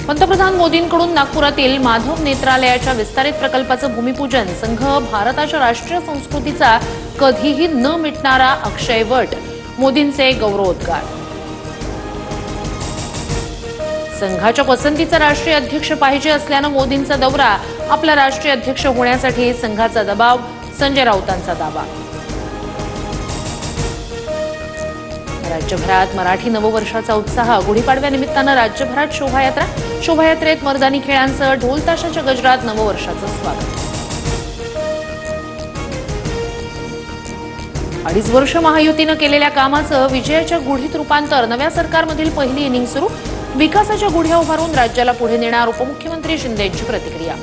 पंतप्रधान मोदींकडून नागपुरातील माधव नेत्रालयाच्या विस्तारित प्रकल्पाचं भूमिपूजन। संघ भारताच्या राष्ट्रीय संस्कृतीचा कधीही न मिटणारा अक्षयवट। मोदींचे गौरवोद्गार। संघाच्या पसंतीचा राष्ट्रीय अध्यक्ष पाहिजे असल्यानं मोदींचा दौरा। आपला राष्ट्रीय अध्यक्ष होण्यासाठी संघाचा दबाव। संजय राऊतांचा दावा। राज्यभरात मराठी नववर्षाचा उत्साह। गुढीपाडव्यानिमित्तानं राज्यभरात शोभायात्रा। शोभायात्रेत मर्दानी खेळांसह ढोल ताशाच्या गजरात नववर्षाचं स्वागत। 2.5 वर्ष महायुतीनं केलेल्या कामाचं विजयाच्या गुढीत रूपांतर। नव्या सरकारमधील पहिली इनिंग सुरू। विकासाच्या गुढ्या उभारून राज्याला पुढे नेणार उपमुख्यमंत्री शिंदेंची प्रतिक्रिया।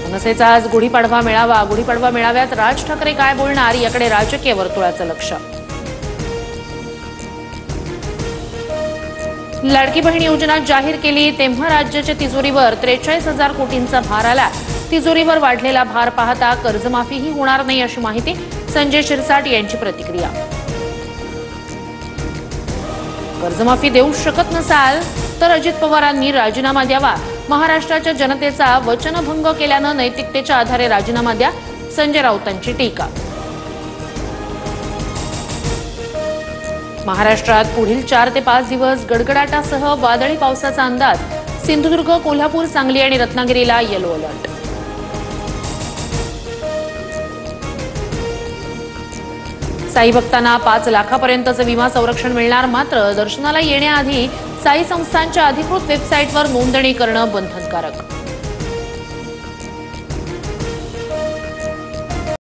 मनसेचा आज गुढीपाडवा मेळावा। गुढीपाडवा मेळाव्यात राज ठाकरे काय बोलणार याकडे राजकीय वर्तुळाचं लक्ष। लाडकी बहीण योजना जाहीर केली तेव्हा राज्याच्या तिजोरीवर 43,000 कोटींचा भार आला। तिजोरीवर वाढलेला भार पाहता कर्जमाफीही होणार नाही अशी माहिती। संजय शिरसाट यांची प्रतिक्रिया। कर्जमाफी देऊ शकत नसाल तर अजित पवारांनी राजीनामा द्यावा। महाराष्ट्राच्या जनतेचा वचनभंग केल्यानं नैतिकतेच्या आधारे राजीनामा द्या। संजय राऊतांची टीका। महाराष्ट्रात पुढील 4 ते 5 दिवस गडगडाटासह वादळी पावसाचा अंदाज। सिंधुदुर्ग, कोल्हापूर, सांगली आणि रत्नागिरीला येलो अलर्ट। साई भक्तांना 5 लाखापर्यंतचं विमा संरक्षण मिळणार। मात्र दर्शनाला येण्याआधी साई संस्थांच्या अधिकृत वेबसाईटवर नोंदणी करणं बंधनकारक।